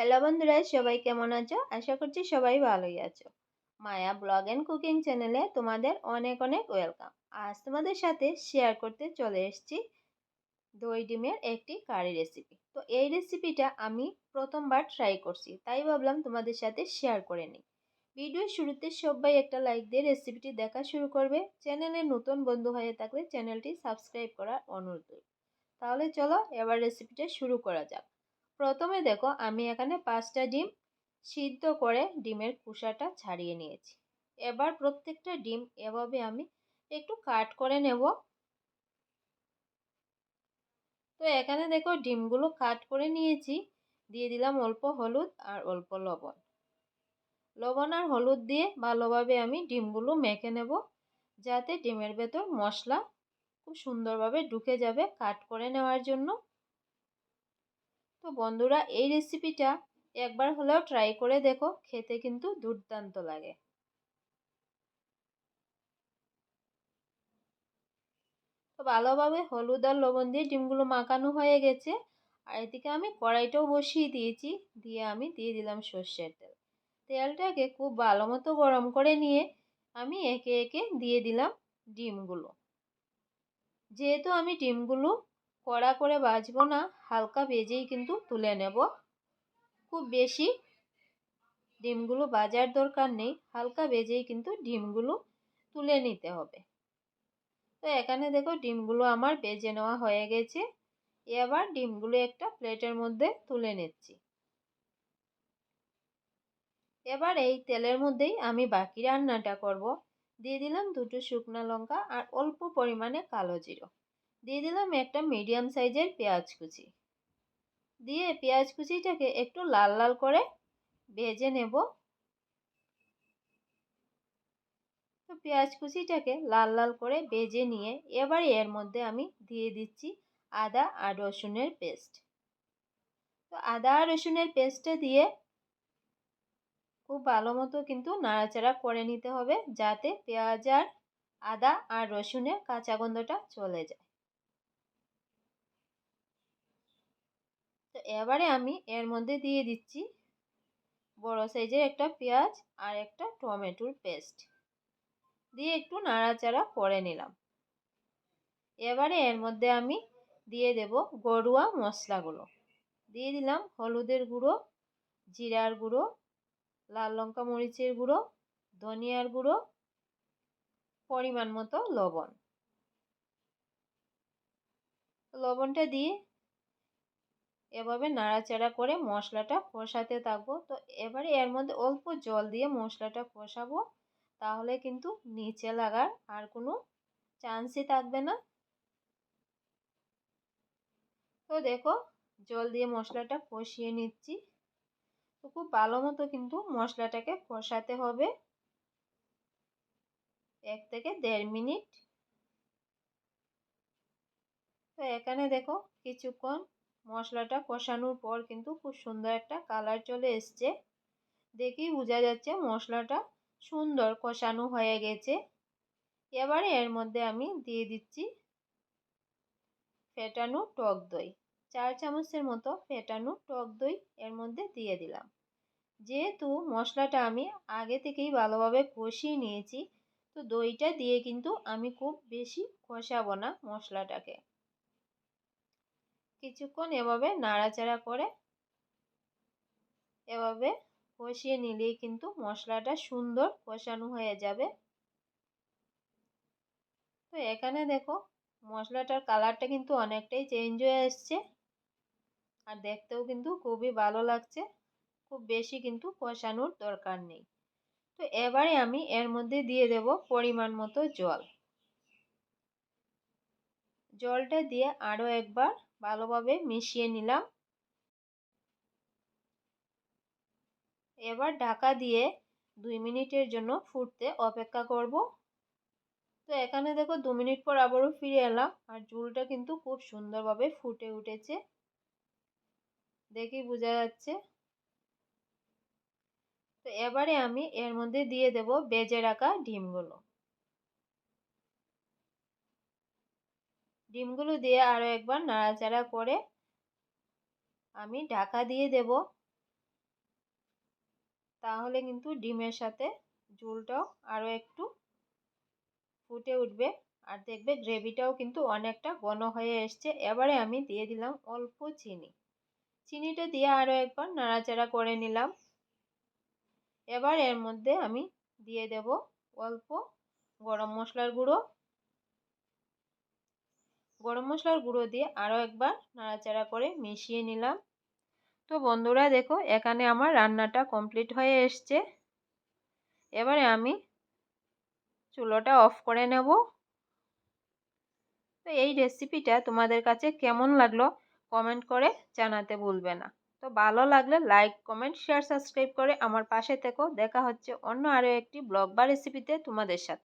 Hello বন্ধুরা, সবাই কেমন আছো? আশা করছি সবাই ভালোই আছো। মায়া ব্লগ অ্যান্ড কুকিং চ্যানেলে তোমাদের অনেক অনেক ওয়েলকাম। আজ তোমাদের সাথে শেয়ার করতে চলে এসেছি দই ডিমের একটি কারি রেসিপি। তো এই রেসিপিটা আমি প্রথমবার ট্রাই করছি, তাই ভাবলাম তোমাদের সাথে শেয়ার করে নিই। ভিডিওর শুরুতে সবাই একটা লাইক দিয়ে রেসিপিটি দেখা শুরু করবে। চ্যানেলে নতুন বন্ধু হয়ে থাকলে চ্যানেলটি সাবস্ক্রাইব করার অনুরোধ রইল। তাহলে চলো এবার রেসিপিটা শুরু করা যাক। প্রথমে দেখো আমি এখানে 5টা ডিম সিদ্ধ করে ডিমের খোসাটা ছাড়িয়ে নিয়েছি। এবার প্রত্যেকটা ডিম এভাবে আমি একটু কাট করে নেব। তো এখানে দেখো ডিমগুলো কাট করে নিয়েছি। দিয়ে দিলাম অল্প হলুদ আর অল্প লবণ। লবণ আর হলুদ দিয়ে ভালোভাবে আমি ডিমগুলো মেখে নেব, যাতে ডিমের ভেতর মশলা খুব সুন্দরভাবে ঢুকে যাবে কাট করে নেওয়ার জন্য। তো বন্ধুরা, এই রেসিপিটা একবার হলেও ট্রাই করে দেখো, খেতে কিন্তু দুর্দান্ত লাগে। তো ভালোভাবে হলুদ আর লবণ দিয়ে ডিমগুলো মাখানো হয়ে গেছে। আর এদিকে আমি কড়াইটাও বসিয়ে দিয়েছি। দিয়ে আমি দিয়ে দিলাম সর্ষের তেল। তেলটাকে খুব ভালো মতো গরম করে নিয়ে আমি একে একে দিয়ে দিলাম ডিমগুলো। যেহেতু আমি ডিমগুলো কড়া করে ভাজবো না, হালকা ভেজেই কিন্তু তুলে নেব। খুব বেশি ডিমগুলো ভাজার দরকার নেই, হালকা ভেজেই কিন্তু ডিমগুলো তুলে নিতে হবে। তো এখানে দেখো ডিমগুলো আমার ভেজে নেওয়া হয়ে গেছে। এবার ডিমগুলো একটা প্লেটের মধ্যে তুলে নিচ্ছি। এবার এই তেলের মধ্যেই আমি বাকি রান্নাটা করব। দিয়ে দিলাম 2টো শুকনো লঙ্কা আর অল্প পরিমাণে কালো জিরা। দিয়ে দিলাম একটা মিডিয়াম সাইজের পেঁয়াজ কুচি। দিয়ে পেঁয়াজ কুচিটাকে একটু লাল লাল করে ভেজে নেব। তো পেঁয়াজ কুচিটাকে লাল লাল করে ভেজে নিয়ে এবার এর মধ্যে আমি দিয়ে দিচ্ছি আদা আর রসুনের পেস্ট। তো আদা আর রসুনের পেস্টটা দিয়ে খুব ভালো মতো কিন্তু নাড়াচাড়া করে নিতে হবে, যাতে পেঁয়াজ আর আদা আর রসুনের কাঁচা গন্ধটা চলে যায়। তো এবারে আমি এর মধ্যে দিয়ে দিচ্ছি বড় সাইজের একটা পেঁয়াজ আর একটা টমেটোর পেস্ট। দিয়ে একটু নাড়াচাড়া করে নিলাম। এবারে এর মধ্যে আমি দিয়ে দেব ঘরোয়া মশলাগুলো। দিয়ে দিলাম হলুদের গুঁড়ো, জিরার গুঁড়ো, লাল লঙ্কা মরিচের গুঁড়ো, ধনিয়ার গুঁড়ো, পরিমাণ মতো লবণ। লবণটা দিয়ে এভাবে নাড়াচাড়া করে মশলাটা কষাতে থাকবো। তো এবারে এর মধ্যে অল্প জল দিয়ে মশলাটা কষাবো, তাহলে কিন্তু নিচে লাগার আর কোনো চান্সই থাকবে না। তো দেখো জল দিয়ে মশলাটা কষিয়ে নিচ্ছি। তো খুব ভালো মতো কিন্তু মশলাটাকে কষাতে হবে 1 থেকে 1.5 মিনিট। তো এখানে দেখো কিছুক্ষণ মশলাটা কষানোর পর কিন্তু খুব সুন্দর একটা কালার চলে এসছে। দেখেই বোঝা যাচ্ছে মশলাটা সুন্দর কষানো হয়ে গেছে। এবারে এর মধ্যে আমি দিয়ে দিচ্ছি ফেটানো টক দই। 4 চামচের মতো ফেটানো টক দই এর মধ্যে দিয়ে দিলাম। যেহেতু মশলাটা আমি আগে থেকেই ভালোভাবে কষিয়ে নিয়েছি, তো দইটা দিয়ে কিন্তু আমি খুব বেশি কষাবো না মশলাটাকে। কিছুক্ষণ এভাবে নাড়াচাড়া করে এভাবে কষিয়ে নিলেই কিন্তু মশলাটা সুন্দর কষানো হয়ে যাবে। তো এখানে দেখো মশলাটার কালারটা কিন্তু অনেকটাই চেঞ্জ হয়ে এসছে, আর দেখতেও কিন্তু খুবই ভালো লাগছে। খুব বেশি কিন্তু কষানোর দরকার নেই। তো এবারে আমি এর মধ্যে দিয়ে দেব পরিমাণ মতো জল। জলটা দিয়ে আরও একবার ভালোভাবে মিশিয়ে নিলাম। এবার ঢাকা দিয়ে 2 মিনিটের জন্য ফুটতে অপেক্ষা করব। তো এখানে দেখো 2 মিনিট পর আবারও ফিরে এলাম, আর ঝোলটা কিন্তু খুব সুন্দরভাবে ফুটে উঠেছে, দেখেই বোঝা যাচ্ছে। তো এবারে আমি এর মধ্যে দিয়ে দেব ভেজে রাখা ডিমগুলো। ডিমগুলো দিয়ে আরও একবার নাড়াচাড়া করে আমি ঢাকা দিয়ে দেব তাহলে কিন্তু ডিমের সাথে ঝোলটাও আরও একটু ফুটে উঠবে আর দেখবে গ্রেভিটাও কিন্তু অনেকটা ঘন হয়ে এসছে। এবারে আমি দিয়ে দিলাম অল্প চিনি। চিনিটা দিয়ে আরও একবার নাড়াচাড়া করে নিলাম। এবার এর মধ্যে আমি দিয়ে দেব অল্প গরম মশলার গুঁড়ো। গরম মশলার গুঁড়ো দিয়ে আরও একবার নাড়াচাড়া করে মিশিয়ে নিলাম। তো বন্ধুরা দেখো এখানে আমার রান্নাটা কমপ্লিট হয়ে এসছে। এবারে আমি চুলোটা অফ করে নেব। তো এই রেসিপিটা তোমাদের কাছে কেমন লাগলো কমেন্ট করে জানাতে ভুলবে না। তো ভালো লাগলে লাইক, কমেন্ট, শেয়ার, সাবস্ক্রাইব করে আমার পাশে থেকো। দেখা হচ্ছে অন্য আরও একটি ব্লগ বা রেসিপিতে তোমাদের সাথে।